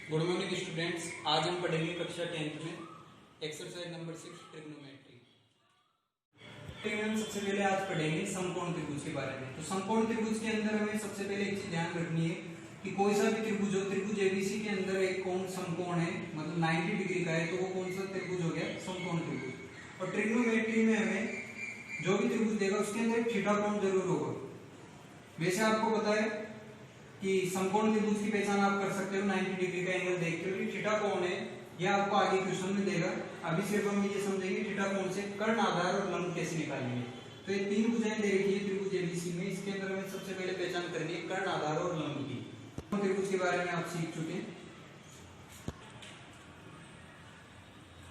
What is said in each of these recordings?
Good morning students. आज हम पढ़ेंगे कक्षा 10th में एक्सरसाइज नंबर 6 ट्रिग्नोमेट्री। सबसे पहले आज पढ़ेंगे समकोण त्रिभुज के बारे में। तो समकोण त्रिभुज के अंदर हमें सबसे पहले एक चीज ध्यान रखनी है कि कोई सा भी त्रिभुज हो, त्रिभुज एबीसी के अंदर एक कोण समकोण है, मतलब 90 डिग्री का है, तो वो कौन सा त्रिभुज हो गया? समकोण त्रिभुज। और ट्रिग्नोमेट्री में हमें जो भी त्रिभुज देगा उसके अंदर एक थीटा कोण जरूर होगा। वैसे आपको पता है कि समकोण त्रिभुज की पहचान आप कर सकते हो 90 डिग्री का एंगल देखते हो। थीटा कोण है, यह आपको आगे क्वेश्चन में देगा। अभी सिर्फ हम ये समझेंगे थीटा कोण से कर्ण, आधार और लंब कैसे निकालेंगे। तो ये तीन भुजाएं दे रखी है त्रिभुज एबीसी में। इसके अंदर हमें सबसे पहले पहचान करनी है कर्ण, आधार और लंब की। त्रिभुज के बारे में आप सीख चुके हैं।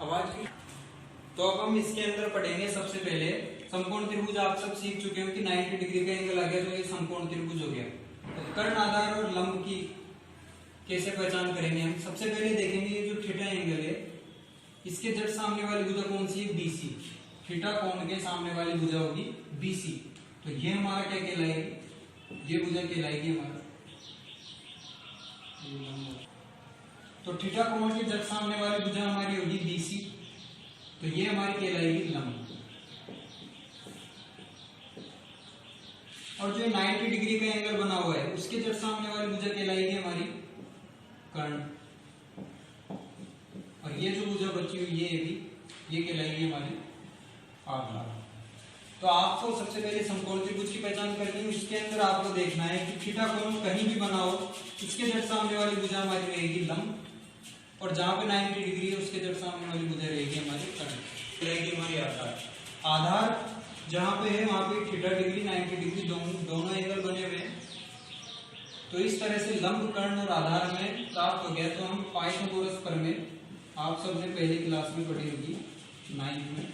आवाज की तो अब हम इसके अंदर पढ़ेंगे सबसे पहले समकोण त्रिभुज। आप सब सीख चुके हो कि 90 डिग्री का एंगल आ गया तो ये समकोण त्रिभुज हो गया। तो कर्ण, आधार और लंब की कैसे पहचान करेंगे हम? सबसे पहले देखेंगे ये जो थीटा एंगल है, इसके जस्ट सामने वाली भुजा कौन सी है? बीसी। थीटा कोण के सामने वाली भुजा होगी बीसी। तो ये हमारा क्या कहलाएगी? ये भुजा कहलाएगी हमारा। तो थीटा कोण के जस्ट सामने वाली भुजा हमारी होगी बीसी, तो ये हमारी कहलाएगी लंब। और जो 90 डिग्री का एंगल बना हुआ है उसके जस्ट सामने वाली भुजा कहलाएगी हमारी कर्ण। और ये जो भुजा बची हुई ये भी, ये कहलाएगी हमारी आधार। तो आपको सबसे पहले समकोण त्रिभुज की पहचान करनी है। उसके अंदर आपको देखना है कि थीटा कोण कहीं भी बना हो, इसके जस्ट सामने वाली भुजा हमारी रहेगी लंब, और जहां पे 90 डिग्री है उसके जस्ट सामने वाली भुजा रहेगी हमारी कर्ण, रहेगी हमारी आधार। आधार जहां पे है वहां पे थीटा डिग्री 90 डिग्री दोनों एंगल बने हुए हैं। तो इस तरह से लंब, कर्ण और आधार में प्राप्त हो गया। तो हम पाइथागोरस प्रमेय आप सबने पहली क्लास में पढ़ी होगी 9th में,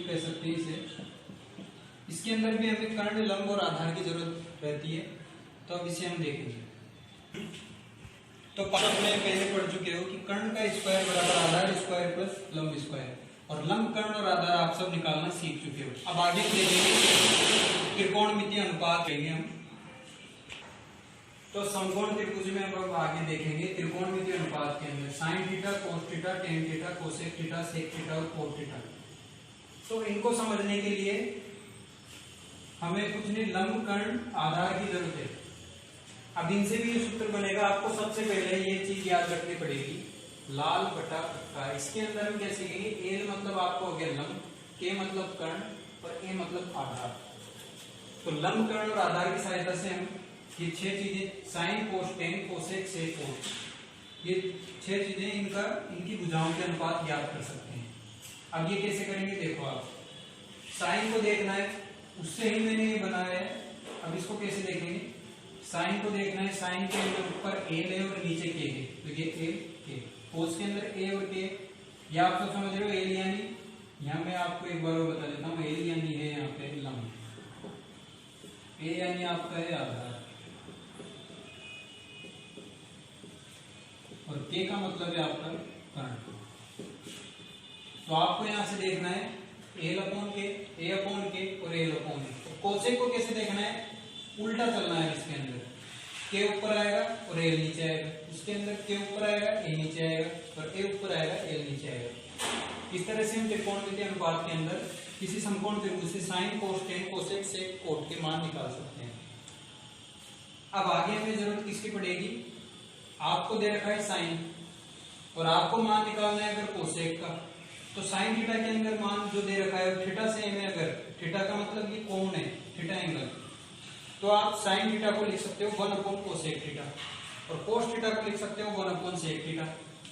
कह सकते हैं इसे। इसके अंदर भी हमें कर्ण, लंब और आधार की जरूरत रहती है। तो अब इसे हम देखेंगे। तो में पहले पढ़ चुके हो कि कर्ण का स्क्वायर बराबर आधार स्क्वायर प्लस लंब स्क्वायर, और लंब, कर्ण और आधार आप सब निकालना सीख चुके हो। अब आगे देखेंगे त्रिकोणमितीय अनुपात कहेंगे हम। तो समकोण त्रिभुज में अब आगे देखेंगे त्रिकोणमितीय अनुपात के अंदर sine theta, cos theta, tan theta, cosec theta, sec theta और कोट थीटा। तो इनको समझने के लिए हमें कुछ नहीं, लंब, कर्ण, आधार की जरूरत है। अब इनसे भी ये सूत्र बनेगा। आपको सबसे पहले ये चीज याद रखनी पड़ेगी, लाल बटा कट्टा। इसके अंदर हम क्या सीखेंगे? एल मतलब आपको हो गया लंब, के मतलब कर्ण और ए मतलब आधार। तो लंब, कर्ण और आधार की सहायता से हम ये 6 चीजें, साइन, कोस, टेन, कोसेक, सेक, कोट, ये 6 चीजें इनकी भुजाओं के अनुपात ज्ञात कर सकते हैं। अब ये कैसे करेंगे देखो आप। साइन को देखना है, उससे ही मैंने ये बनाया है। अब इसको कैसे देखेंगे? साइन को देखना है, साइन के ऊपर एल है और नीचे के है, तो ये एल के। कोस के अंदर ए और के, या आप तो समझ रहे हो एल यानी, यहाँ मैं आपको एक बार और बता देता हूँ, एल यानी है यहाँ पे लंब, ए यानी आपका है आधार, और के का मतलब है आपका कर्ण। तो आपको यहां से देखना है एल अपॉन के, ए अपॉन के और एल अपॉन ए। तो कोसेक को कैसे देखना है? उल्टा चलना है। इसके अंदर के ऊपर आएगा और एल नीचे आएगा, उसके अंदर के ऊपर आएगा, ए नीचे आएगा, और ए ऊपर आएगा, एल नीचे आएगा। इस तरह से हम त्रिकोणमितीय अनुपात के अंदर किसी समकोण त्रिभुज से साइन, कोस, टेन, कोसेक, सेक, कोट के मान निकाल सकते हैं। अब आगे हमें जरूरत किसकी पड़ेगी? आपको दे रखा है साइन और आपको मान निकालना है अगर कोसेक का। तो साइन थीटा के अंदर मान जो दे रखा है थीटा सेम है, अगर थीटा का मतलब ये कोण है, थीटा एंगल, तो आप साइन थीटा को लिख सकते हो 1 अपॉन कोसेक थीटा, और कोस थीटा को लिख सकते हो 1 upon sec theta,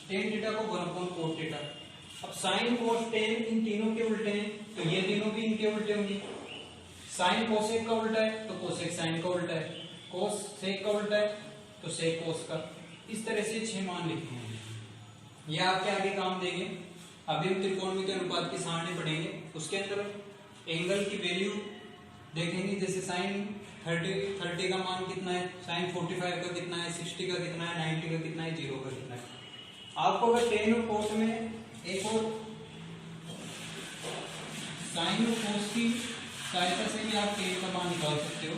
tan theta को 1 अपॉन कोट थीटा। अब साइन, कोस, टेन इन तीनों के उल्टे हैं, तो ये तीनों भी इनके उल्टे होंगे। साइन कोसेक का उल्टा है तो कोसेक साइन का उल्टा है, कोस सेक का उल्टा है तो सेक कोस का। इस तरह से 6 मान लिखते हैं, ये आपके आगे काम देंगे। अभी हम त्रिकोणमितीय अनुपात की सारणी पढ़ेंगे, उसके अंदर एंगल की वैल्यू देखेंगे। जैसे साइन 30 का मान कितना है, साइन 45 का कितना है, 60 का कितना है, 90 का कितना है, 0 का कितना है। आपको अगर टेन और कोस में एक और साइन और कोस की सहायता से भी आप टेन का मान निकाल सकते हो।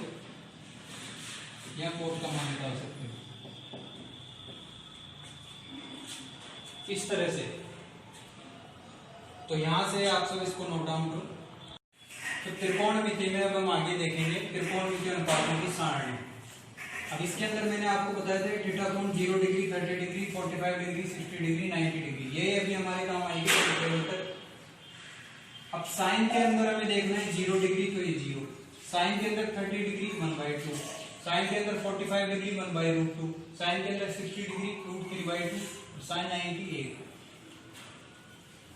या कोट का मान निकाल सकते हो इस तरह से। तो यहां से आप सब इसको नोट डाउन करो। तो त्रिकोणमिति में अब हम आगे देखेंगे त्रिकोणमिति अनुपातों की सारणी। अब इसके अंदर मैंने आपको बताया था थीटा कोण 0 degree, 30 degree, 45 degree, 60 degree, 90 degree, ये अभी हमारे काम आएगी। अब साइन के अंदर हमें देखना है 0 डिग्री तो ये 0, साइन के अंदर 30 डिग्री 1/2, साइन के अंदर 45 डिग्री 1/√2, साइन के अंदर 60 डिग्री √3/2, साइन 90 1।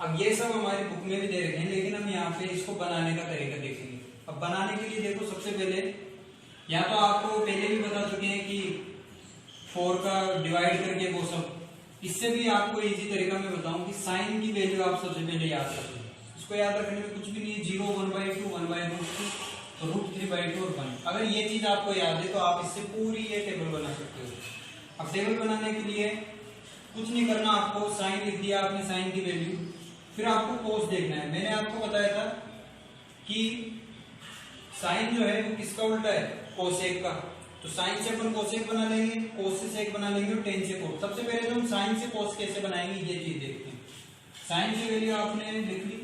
अब ये सब हमारी बुक में भी दे रखे हैं, लेकिन हम यहाँ पे इसको बनाने का तरीका देखेंगे। अब बनाने के लिए देखो, सबसे पहले या तो आपको पहले भी बता चुके हैं कि 4 का डिवाइड करके वो सब, इससे भी आपको इजी तरीका मैं बताऊं कि साइन की वैल्यू आप सबसे पहले याद रखें। इसको याद रखने में कुछ भी नहीं है, 0 1/2 1/√2 √3/2 और 1। अगर ये चीज आपको याद है तो आप इससे पूरी ये टेबल बना सकते हो। अब टेबल बनाने के लिए कुछ नहीं करना, आपको साइन लिख दिया आपने, साइन की वैल्यू, फिर आपको कोस देखना है। मैंने आपको बताया था कि साइन जो है वो किसका उल्टा है, कोसेक का। तो साइन से अपन कोसेक बना लेंगे, कोस से सेक बना लेंगे और टेन से कोस। सबसे पहले तो हम साइन से कोस कैसे बनाएंगे ये चीज देखते हैं। साइन की वैल्यू आपने लिख ली,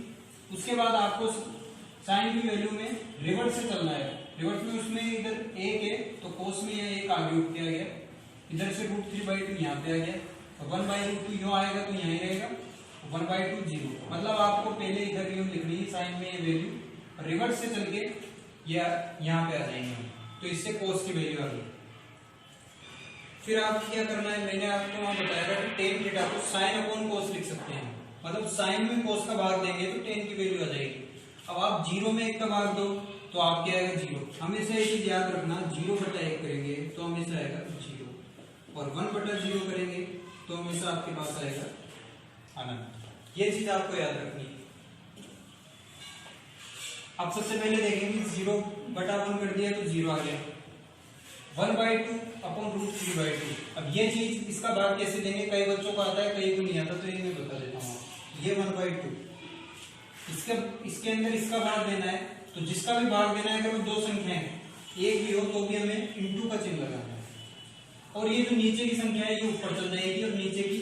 उसके बाद आपको साइन की वैल्यू में रिवर्स से चलना है। रिवर्स में उसमें इधर 1 है तो कोस में यह 1 आगे उठ के आ गया, इधर से √3/2 यहाँ पे आ गया, 1/√2 यूं आएगा तो यहीं रहेगा, 1/2 0। मतलब आपको पहले इधर यूं लिखनी है साइन में ये वैल्यू, रिवर्स से चल के या यहाँ पे आ जाएंगे, तो इससे कोस की वैल्यू आ गई। फिर आपको क्या करना है, मैंने आपको वहां बताया था कि टेन थीटा को साइन अपॉन कोस लिख सकते हैं। मतलब साइन में कोस का भाग देंगे तो टेन की वैल्यू आ जाएगी। अब आप 0 में 1 का भाग दो तो आपके आएगा 0। हमेशा ये चीज याद रखना, 0/1 करेंगे तो हमेशा आएगा 0, और 1/0 करेंगे तो हमेशा आपके पास आएगा अनंत। ये चीज आपको याद रखनी है। अब सबसे पहले देखेंगे 0/1 कर दिया तो 0 आ गया, 1/2 अपॉन √3/2। अब ये चीज इसका भाग कैसे देंगे, कई बच्चों को आता है कई को नहीं आता, तो ये मैं बता देता हूँ। ये 1/2, इसके अंदर इसका भाग देना है, तो जिसका भी भाग देना है, अगर वो 2 संख्या है, एक भी हो तो भी हमें इंटू का चिन्ह लगाना है। और ये जो नीचे की संख्या है ये ऊपर चल जाएगी, और नीचे की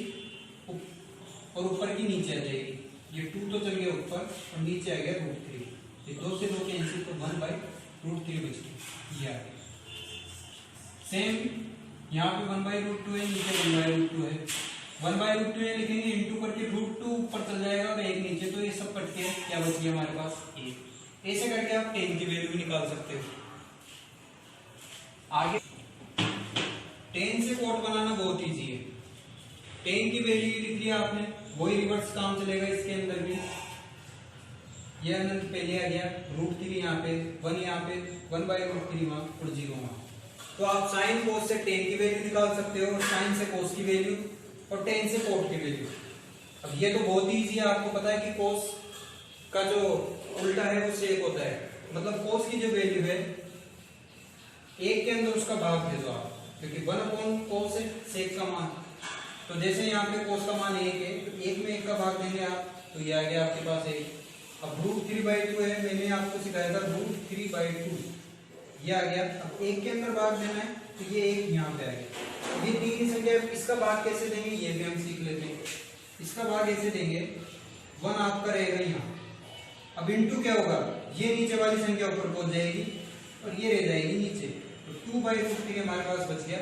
और ऊपर की नीचे आ जाएगी। ये 2 तो चल गया ऊपर और नीचे आ गया √3, ये 2 से 2 कैंसिल, तो 1/√3 बच गया, ये आ गया। सेम यहाँ पे 1/√2 है, नीचे 1/√2 है, 1/√2 है लिखेंगे, इंटू करके √2 ऊपर चल जाएगा और 1 नीचे, तो ये सब कट के क्या बच गया हमारे पास 1। ऐसे करके आप 10 की वैल्यू भी निकाल सकते हो। आगे 10 से कोट बनाना बहुत इजी है। 10 की वैल्यू लिख लिया आपने, वही रिवर्स काम चलेगा इसके अंदर भी। ये अनंत पहले आ गया, √3 यहाँ पे, 1 यहाँ पे, 1/√3 वहां और 0 वहां। तो आप साइन कोस से 10 की वैल्यू निकाल सकते हो, और साइन से कोस की वैल्यू, और 10 से कोट की वैल्यू। अब ये तो बहुत ही इजी है, आपको पता है कि कोस का जो उल्टा है वो सेक होता है। मतलब कोस की जो वैल्यू है 1 के अंदर उसका भाग दे दो आप, क्योंकि 1/कोस है सेक का मान। तो जैसे यहाँ पे कोस का मान 1 है, तो 1 में 1 का भाग देंगे आप, तो ये आ गया आपके पास 1। अब √3/2 है, मैंने आपको सिखाया था √3/2, ये आ गया। अब 1 के अंदर भाग देना है, तो ये 1 यहाँ पे आ गया। ये 3 की संख्या, इसका भाग कैसे देंगे ये भी हम सीख लेते हैं। इसका भाग ऐसे देंगे, 1 आपका रहेगा यहाँ। अब इंटू क्या होगा, ये नीचे वाली संख्या ऊपर पहुंच जाएगी और ये रह जाएगी नीचे, तो 2/√3 हमारे पास बच गया,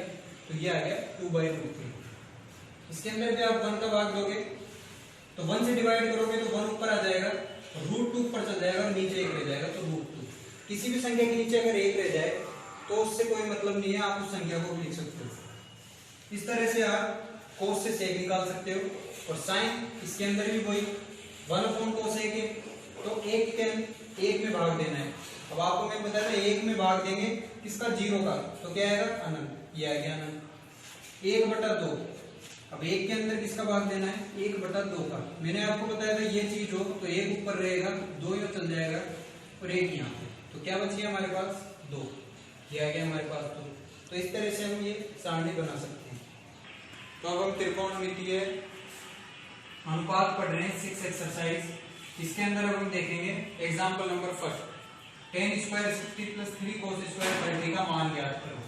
तो ये आ गया 2/√3। इसके अंदर भी आप 1 का भाग दोगे तो 1 से डिवाइड करोगे तो 1 ऊपर आ जाएगा, √2 ऊपर चल जाएगा और नीचे 1 रह जाएगा, तो √2। किसी भी संख्या के नीचे अगर 1 रह जाए तो उससे कोई मतलब नहीं है, आप उस संख्या को भी लिख सकते हो। इस तरह से आप कोस से सेक निकाल सकते हो। और साइन, इसके अंदर भी वही 1/कोसेक है, तो 1 में भाग देना है। अब आपको मैं बताया था 1 में भाग देंगे किसका, 0 का, तो क्या आएगा अनंत, ये आ गया अनंत। 1/2, अब 1 के अंदर किसका भाग देना है, 1/2 का। मैंने आपको बताया था ये चीज हो तो 1 ऊपर रहेगा, 2 यहाँ चल जाएगा और 1 यहाँ पे, तो क्या बच गया हमारे पास 2, ये आ गया हमारे पास 2। तो इस तरह से हम ये सारणी बना सकते हैं। तो अब हम त्रिकोणमितीय अनुपात पढ़ रहे हैं 6 एक्सरसाइज। इसके अंदर अब हम देखेंगे एग्जाम्पल नंबर 1, tan² 60 + 3 cos² 30 का मान ज्ञात करो।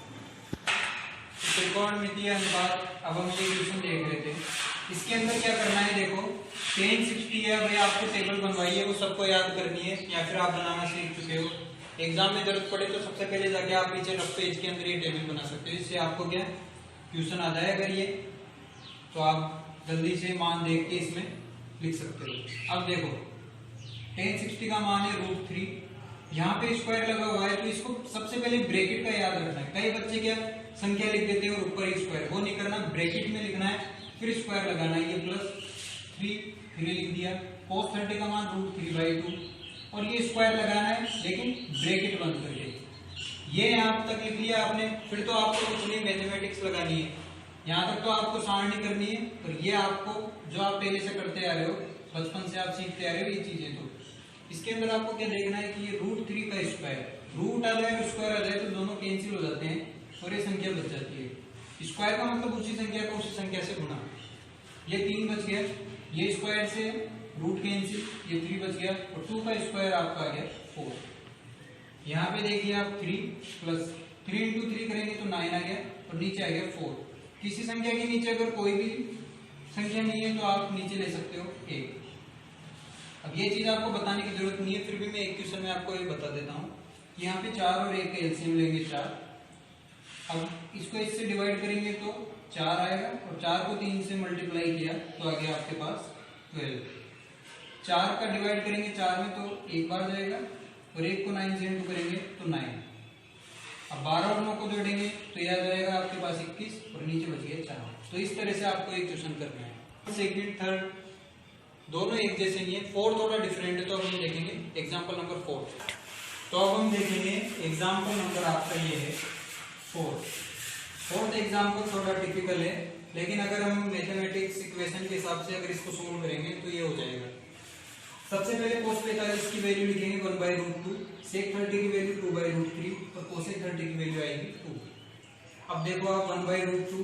त्रिकोणमितीय अनुपात अब हम ये क्वेश्चन देख रहे थे। इसके अंदर क्या करना है, देखो tan 60 है भाई, आपको टेबल बनवाई है वो सबको याद करनी है या फिर आप बनाना सीख चुके हो। एग्जाम में जरूरत पड़े तो सबसे पहले जाके आप पीछे रफ पेज के अंदर ये टेबल बना सकते हो, इससे आपको क्या क्वेश्चन आ जाएगा ये, तो आप जल्दी से मान देख के इसमें लिख सकते हो। अब देखो tan 60 का मान है √3, यहाँ पे स्क्वायर लगा हुआ है तो इसको सबसे पहले ब्रैकेट का याद रखना है। कई बच्चे क्या संख्या लिख देते हैं और ऊपर ही स्क्वायर, वो नहीं करना, ब्रैकेट में लिखना है फिर स्क्वायर लगाना है। ये +3 लिख दिया, cos 30 का मान √3/2 और ये स्क्वायर लगाना है लेकिन ब्रैकेट बंद करके। ये यहाँ तक लिख लिया आपने, फिर तो आपको कुछ नहीं मैथमेटिक्स लगानी है, यहाँ तक तो आपको सारणी करनी है। और ये आपको जो आप पहले से करते आ रहे हो, बचपन से आप सीखते आ रहे हो ये चीजें, तो इसके अंदर आपको क्या देखना है कि ये √3 का स्क्वायर, रूट आ जाए स्क्वायर आ जाए तो दोनों कैंसिल हो जाते हैं और ये संख्या बच जाती है। स्क्वायर का मतलब उसी संख्या को उसी संख्या से गुणा, ये 3 बच गया, ये स्क्वायर से रूट कैंसिल, ये 3 बच गया और 2 का स्क्वायर आपका आ गया 4। यहाँ पे देखिए आप 3 + 3 × 3 करेंगे तो 9 आ गया और नीचे आ गया 4। किसी संख्या के नीचे अगर कोई भी संख्या नहीं है तो आप नीचे ले सकते हो 1। अब ये चीज आपको बताने की जरूरत नहीं है, फिर भी मैं एक क्वेश्चन में आपको ये बता देता हूँ कि यहाँ पे 4 और 1 का एलसीएम लेंगे 4। अब इसको इससे डिवाइड करेंगे तो 4 आएगा और 4 को 3 से मल्टीप्लाई किया तो आ गया आपके पास 12। 4 का डिवाइड करेंगे 4 में तो 1 बार जाएगा और 1 को 9 से इंटू करेंगे तो 9। अब 12 और 9 को जोड़ेंगे तो यह आ जाएगा आपके पास 21 और नीचे बच गया 4। तो इस तरह से आपको एक क्वेश्चन करना है। सेकंड थर्ड दोनों एक जैसे नहीं है, फोर्थ थोड़ा डिफरेंट है, तो अब हम देखेंगे एग्जांपल नंबर 4। तो अब हम देखेंगे एग्जांपल नंबर आपका ये है 4th एग्जांपल थोड़ा टिपिकल है, लेकिन अगर हम मैथमेटिक्स इक्वेशन के हिसाब से अगर इसको सोल्व करेंगे तो ये हो जाएगा। सबसे पहले cos 45 की वैल्यू लिखेंगे 1/√2, sec 30 की वैल्यू 2/√3 और cosec 30 की वैल्यू आएगी 2। अब देखो आप 1/√2,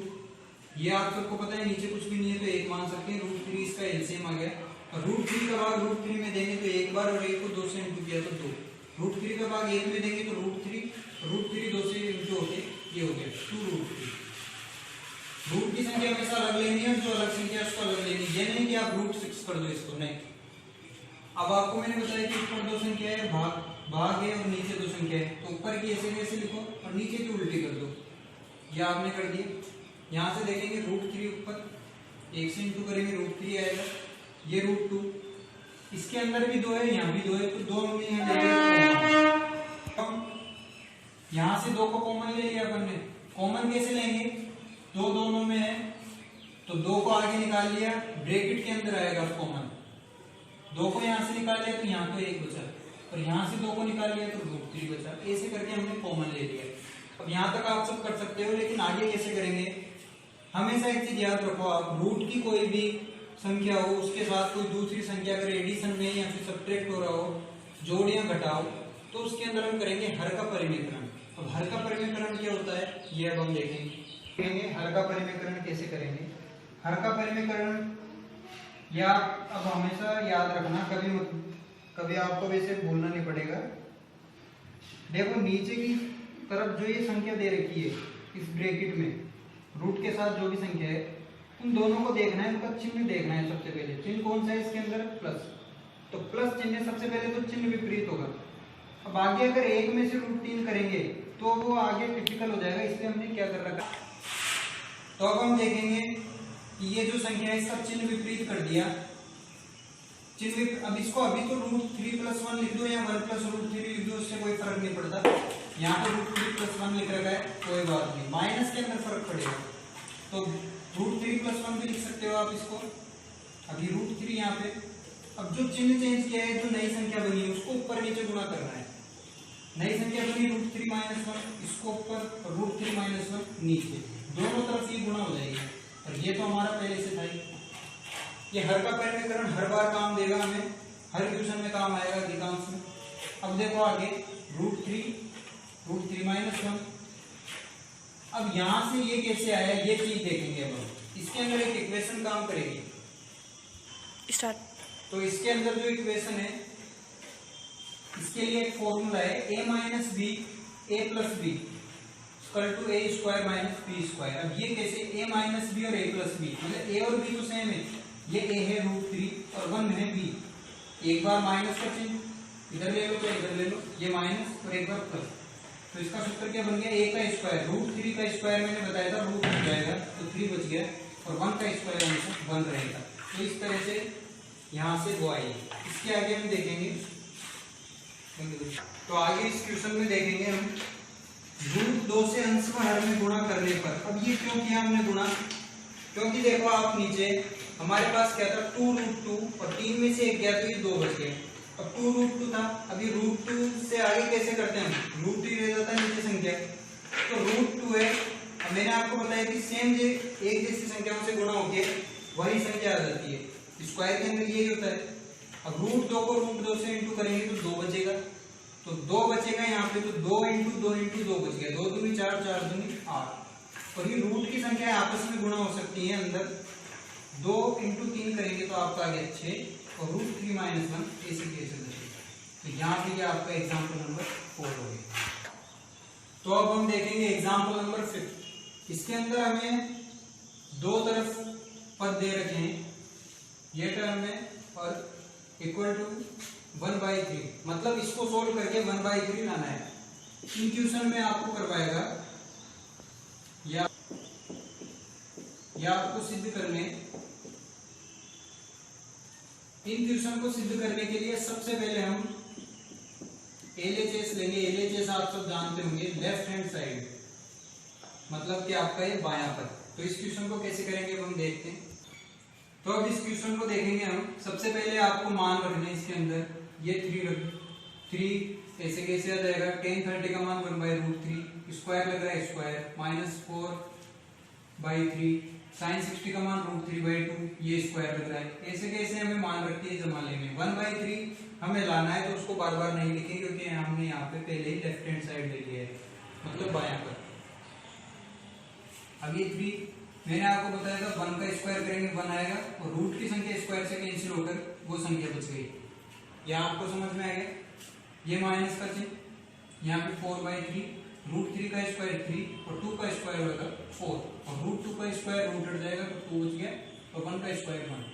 ये आप सबको पता है नीचे कुछ भी नहीं है तो 1 मान सकते हैं, √3 इसका एलसीएम आ गया और √3 का भाग √3 में देंगे तो 1 बार और 1 को 2 से इंटू किया तो 2। √3 का भाग 1 में देंगे तो √3 2 से इंटू होके ये हो गया 2√3। रूट की संख्या हमेशा अलग लेनी है, जो अलग संख्या है उसको अलग लेनी है, ये नहीं कि आप √6 कर दो इसको, नहीं। अब आपको मैंने बताया कि ऊपर 2 संख्या है, भाग है और नीचे 2 संख्या है, तो ऊपर की ऐसे वैसे लिखो और नीचे की उल्टी कर दो। ये आपने कर दिया। यहाँ से देखेंगे √3 ऊपर 1 से इंटू करेंगे √3 आएगा, ये √2, इसके अंदर भी 2 है यहाँ भी 2 है तो 2 हमने यहाँ ले लिया। यहाँ से 2 को कॉमन ले लिया अपन ने। कॉमन कैसे लेंगे, 2 दोनों में है तो 2 को आगे निकाल लिया, ब्रैकेट के अंदर आएगा कॉमन। 2 को यहाँ से निकाल लिया तो यहाँ तो 1 बचा और यहाँ से 2 को निकाल लिया तो √3 बचा। ऐसे करके हमने कॉमन ले लिया। अब यहाँ तक आप सब कर सकते हो, लेकिन आगे कैसे करेंगे, हमेशा एक चीज याद रखो, आप रूट की कोई भी संख्या हो उसके साथ कोई दूसरी संख्या अगर एडिशन में या फिर सब्ट्रैक्ट हो रहा हो, जोड़ या घटाओ, तो उसके अंदर हम करेंगे हर का परिमेकरण। अब हर का परिमेकरण क्या होता है ये अब हम देखेंगे। हर का परिमेकरण कैसे करेंगे, हर का परिमेकरण या अब हमेशा याद रखना, कभी आपको वैसे भूलना नहीं पड़ेगा। देखो नीचे की तरफ जो ये संख्या दे रखी है इस ब्रैकेट में, रूट के साथ जो भी संख्या है, उन दोनों को देखना है, उनका चिन्ह देखना है। सबसे पहले चिन्ह कौन सा है इसके अंदर, प्लस, तो प्लस चिन्ह सबसे पहले तो चिन्ह विपरीत होगा। अब आगे अगर 1 में से √3 करेंगे तो वो आगे टिपिकल हो जाएगा, इसलिए हमने क्या कर रखा। तो अब हम देखेंगे कि ये जो संख्या है इसका चिन्ह विपरीत कर दिया, अब इसको अभी तो √3 + 1 लिख दो या 1 + √3 लिख दो, उससे कोई फर्क नहीं पड़ता। यहाँ पे √3 + 1 लिख रखा है, कोई बात नहीं, माइनस के अंदर फर्क पड़ेगा। तो √3 + 1 भी लिख सकते हो आप इसको। अभी √3 यहाँ पे, अब जो चिन्ह चेंज किया है, जो नई संख्या बनी है उसको ऊपर नीचे गुणा करना है। नई संख्या बनी √3 - 1, इसको ऊपर और √3 - 1 नीचे, दोनों तरफ ये गुणा हो जाएगी। और ये तो हमारा पहले से था ही। ये हर का परिमेकरण हर बार काम देगा हमें, हर क्वेश्चन में काम आएगा अधिकांश में। अब देखो आगे √3 - 1। अब यहां से ये कैसे आया ये चीज देखेंगे। अब हम इसके अंदर एक इक्वेशन काम करेगी स्टार्ट। तो इसके अंदर जो इक्वेशन है इसके लिए एक फॉर्मूला है a - b a + b equal to a square minus b square. अब ये कैसे, ए माइनस बी और ए प्लस बी, मतलब ए और बी तो सेम है, ये ए है √3 और 1 है बी। एक बार माइनस का चिन्ह इधर ले लो तो इधर ले लो, ये माइनस और एक बार प्लस, तो इसका सूत्र क्या बन गया, ए का स्क्वायर, √3 का स्क्वायर मैंने बताया था रूट हो जाएगा तो 3 बच गया, और 1 का स्क्वायर हमेशा 1 रहेगा। तो इस तरह से यहाँ से वो आई। इसके आगे हम देखेंगे, तो आगे इस क्वेश्चन में देखेंगे हम √2 से अंश में हर में गुणा करने पर। अब ये क्यों किया हमने गुणा, क्योंकि देखो आप नीचे हमारे पास क्या था 2√2 और 3 में से एक गया तो ये 2 बच गए। अब 2√2 था, अभी √2 से आगे कैसे करते हैं हम, √3 रह जाता है नीचे संख्या, तो √2 है। अब मैंने आपको बताया कि सेम जो एक जैसी संख्याओं से गुणा होके वही संख्या आ जाती है, स्क्वायर के अंदर यही होता है। अब √2 को √2 से इंटू करेंगे तो 2 बचेगा, तो 2 बचेगा यहाँ पे, तो 2 × 2 × 2 बच गया, 2 दूनी 4, 4 दूनी 8। और ये रूट की संख्या आपस में गुणा हो सकती है अंदर, 2 × 3 करेंगे तो आपका आ गया 6 और √3 - 1 ऐसे कैसे बचेगा। तो यहाँ पे ये आपका एग्जाम्पल नंबर 4 हो गया। तो अब हम देखेंगे एग्जाम्पल नंबर 5। इसके अंदर हमें दो तरफ पद दे रखे हैं, ये टर्म में और इक्वल टू 1/3, मतलब इसको सोल्व करके 1/3 लाना है। इन क्वेश्चन में आपको करवाएगा या आपको सिद्ध करने, इन क्वेश्चन को सिद्ध करने के लिए सबसे पहले हम LHS लेंगे। LHS आप सब जानते होंगे, लेफ्ट हैंड साइड, मतलब कि आपका ये बायां पद। तो इस क्वेश्चन को कैसे करेंगे हम देखते हैं। तो अब इस क्वेश्चन को देखेंगे हम, सबसे पहले आपको मान रखना है इसके अंदर, ये 3 रख, 3 ऐसे कैसे आ जाएगा, tan 30 का मान 1/√3, स्क्वायर लग रहा है स्क्वायर, -4/3, sin 60 का मान √3/2, ये स्क्वायर लग रहा है। ऐसे कैसे हमें मान रखती है जमा लेंगे, 1/3 हमें लाना है, तो उसको बार बार नहीं लिखेंगे क्योंकि हमने यहाँ पे पहले ही लेफ्ट हैंड साइड ले लिया है, मतलब बायां पर। अब ये 3 मैंने आपको बताया था, 1 का स्क्वायर करेंगे 1 आएगा, और रूट की संख्या स्क्वायर से कैंसिल होकर वो संख्या बच गई। यह आपको समझ में आ गया। ये माइनस का चिन्ह, यहाँ पे 4/3, √3 का स्क्वायर 3 और 2 का स्क्वायर होगा 4, और √2 का स्क्वायर रूट हट जाएगा तो 2 बच गया, और 1 का स्क्वायर 1।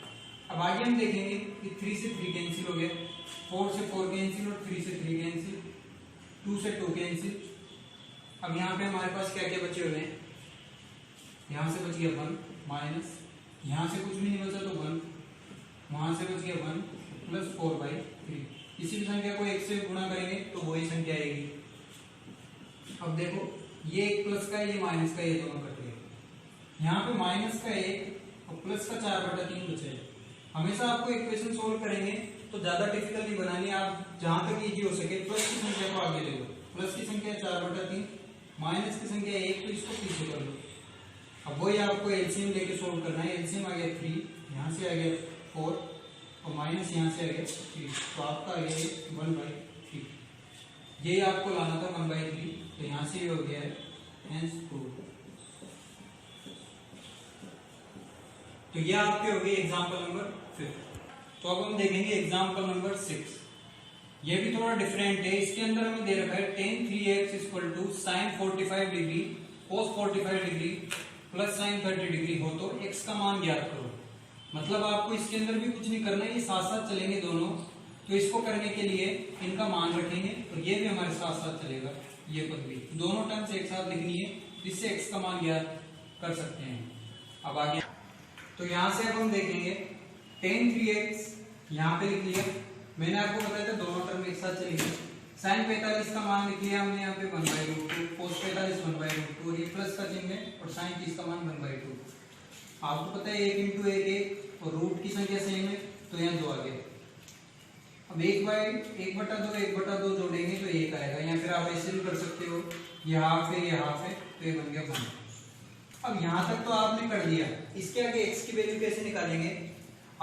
अब आगे हम देखेंगे कि 3 से 3 कैंसिल हो गया, 4 से 4 कैंसिल और 3 से 3 कैंसिल, 2 से 2 कैंसिल। अब यहाँ पे हमारे पास क्या क्या बचे हुए हैं, यहाँ से बच गया 1 माइनस, यहाँ से कुछ भी नहीं बचा तो 1, वहां से बच गया 1 प्लस 4/3। किसी भी संख्या को 1 से गुणा करेंगे तो वही संख्या आएगी। अब देखो ये एक प्लस का है, ये माइनस का, ये दोनों कट गए। यहाँ पे माइनस का 1 और प्लस का 4/3 बचे। हमेशा आपको इक्वेशन सोल्व करेंगे तो ज्यादा डिफिकल्ट नहीं बनानी, आप जहां तक इजी हो सके प्लस की संख्या को आगे ले लो। प्लस की संख्या 4/3, माइनस की संख्या 1, तो इसको पीछे कर लो। अब वही आपको एलसीएम लेके सोल्व करना है। एलसीएम आ गया 3, यहाँ से आ गया 4 और माइनस यहाँ से आ गया 3, तो आपका आ गया 1/3। यही आपको लाना था 1/3, तो यहाँ से हो गया है हेंस प्रूव। तो ये आपके हो गई एग्जाम्पल नंबर 5। तो अब हम देखेंगे एग्जाम्पल नंबर 6। ये भी थोड़ा डिफरेंट है। इसके अंदर हमें दे रखा है tan 3x = sin 45 degree cos 45 degree plus sin 30 degree हो तो x का मान ज्ञात करो। मतलब आपको इसके अंदर भी कुछ नहीं करना है, ये साथ साथ चलेंगे दोनों। तो इसको करने के लिए इनका मान रखेंगे और ये भी हमारे साथ साथ चलेगा, ये पद भी, दोनों टर्म्स एक साथ लिखनी है जिससे x का मान ज्ञात कर सकते हैं। अब आगे तो यहाँ से अब हम देखेंगे tan 3x यहाँ पे लिख लिया, मैंने आपको बताया था दोनों टर्म एक साथ चलेंगे। sin 45 का मान लिख लिया हमने यहाँ पे 1/√2, cos 45 1/√2, और ये प्लस का चिन्ह है, और sin 30 का मान 1/2। आपको पता है 1 × 1 1, और रूट की संख्या सेम है तो यहाँ 2 आ गया। अब 1/2 1/2 जोड़ेंगे तो 1 आएगा, या फिर आप ऐसे भी कर सकते हो, ये हाफ है ये हाफ है, तो ये बन गया 1। अब यहाँ तक तो आपने कर दिया। इसके आगे x की वैल्यू कैसे निकालेंगे,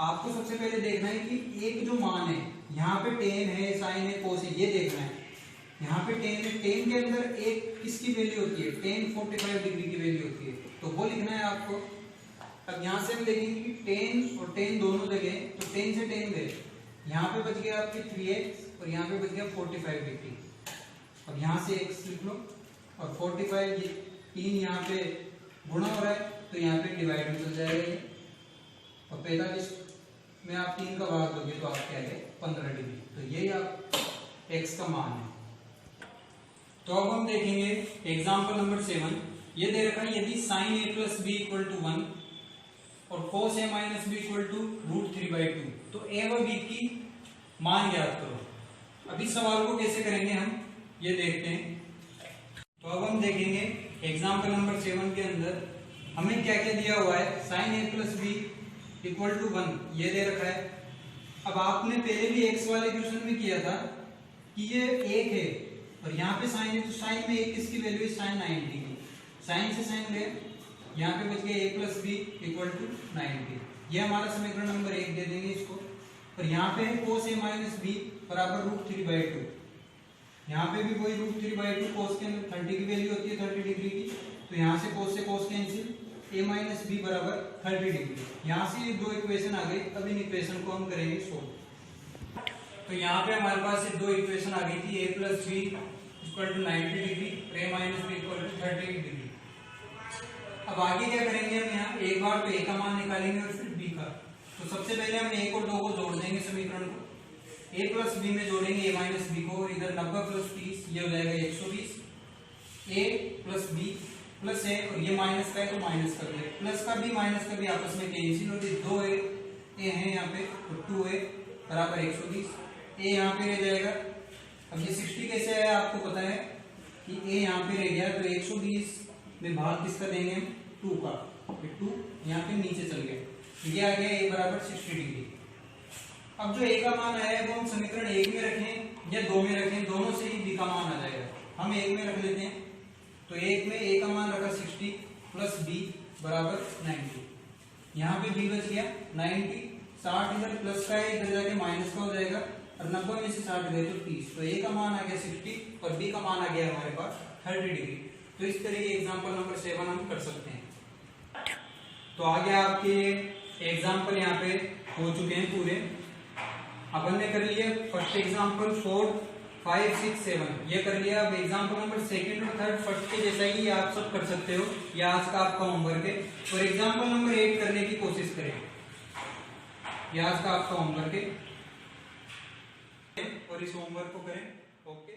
आपको सबसे पहले देखना है कि एक जो मान है, यहाँ पे tan है sin है cos है, ये देखना है। यहाँ पे tan है, tan के अंदर एक किसकी वैल्यू होती है, tan 45 डिग्री की वैल्यू होती है, तो वो लिखना है आपको। अब यहाँ से हम देखेंगे कि tan और tan दोनों जगह, तो tan से tan गए, यहाँ पे बच गया आपके 3x और यहाँ पे बच गया 45 डिग्री। अब यहाँ से x लिख लो और 45 3 यहाँ पे गुणा हो रहा है तो यहाँ पे डिवाइड में चल जाएगा ये, और 45 में आप 3 का भाग दोगे तो आपके आएगा 15 डिग्री। तो यही आप x का मान है। तो अब हम देखेंगे एग्जांपल नंबर 7। ये दे रखा है यदि sin a plus b equal to 1 और cos a minus b equal to √3/2, तो a व b की मान ज्ञात करो। अब इस सवाल को कैसे करेंगे हम ये देखते हैं। तो अब हम देखेंगे एग्जांपल नंबर 7 के अंदर हमें क्या क्या दिया हुआ है। sin a plus b equal to 1 ये दे रखा है। अब आपने पहले भी x वाले क्वेश्चन में किया था कि ये 1 है और यहाँ पे साइन है, तो साइन में 1 किसकी वैल्यू है, साइन 90 की। साइन से साइन ले, यहाँ पे बच गया a plus b equal to 90। ये हमारा समीकरण नंबर 1 दे देंगे इसको। और यहाँ पे है cos a माइनस बी बराबर √3/2। यहाँ पे भी वही √3/2, cos के अंदर 30 की वैल्यू होती है 30 डिग्री की, तो यहाँ से cos cancel, a minus b बराबर 30 डिग्री। यहाँ से ये दो इक्वेशन आ गई। अब इन इक्वेशन को हम करेंगे सोल्व। तो यहाँ पे हमारे पास ये दो इक्वेशन आ गई थी, a plus b equal to 90 degree और a minus b equal to 30 degree. अब आगे क्या करेंगे हम, यहाँ एक बार तो a का मान निकालेंगे और फिर b का। तो सबसे पहले हम 1 और 2 को जोड़ देंगे समीकरण को। a प्लस बी में जोड़ेंगे a माइनस बी को, और इधर 90 प्लस 30 ये हो जाएगा 120। a प्लस बी प्लस है और ये माइनस का है तो माइनस कर दे, प्लस का भी माइनस का भी आपस में कैंसिल होते, 2 a है यहाँ पे तो 2a बराबर 120। a यहाँ पे रह जाएगा। अब ये 60 कैसे आया आपको पता है कि a यहाँ पे रह गया, तो 120 में भाग किसका देंगे हम, 2 का। 2 यहाँ पे नीचे चल गया, ये आ गया a बराबर 60 डिग्री। अब जो a का मान आया है वो हम समीकरण 1 में रखें या 2 में रखें, दोनों से ही b का मान आ जाएगा। हम 1 में रख लेते हैं। तो 1 में a का मान रखा 60 प्लस b बराबर 90। यहाँ पे b बच गया 90, 60 इधर प्लस का है, इधर जाके माइनस का हो जाएगा, और 90 में से 60 गए तो 30। तो a का मान आ गया 60 और b का मान आ गया हमारे पास 30 डिग्री। तो इस तरीके एग्जांपल नंबर 7 हम कर सकते हैं। तो आगे आपके एग्जांपल यहाँ पे हो चुके हैं पूरे। अपन ने कर लिए फर्स्ट एग्जांपल 4, 5, 6, 7 ये कर लिया। अब एग्जांपल नंबर 2 और 3 फर्स्ट के जैसा ही आप सब कर सकते हो, ये आज का आपका होमवर्क है। और एग्जांपल नंबर 8 करने की कोशिश करें, ये आज का आपका होमवर्क है, और इस होमवर्क को करें। ओके।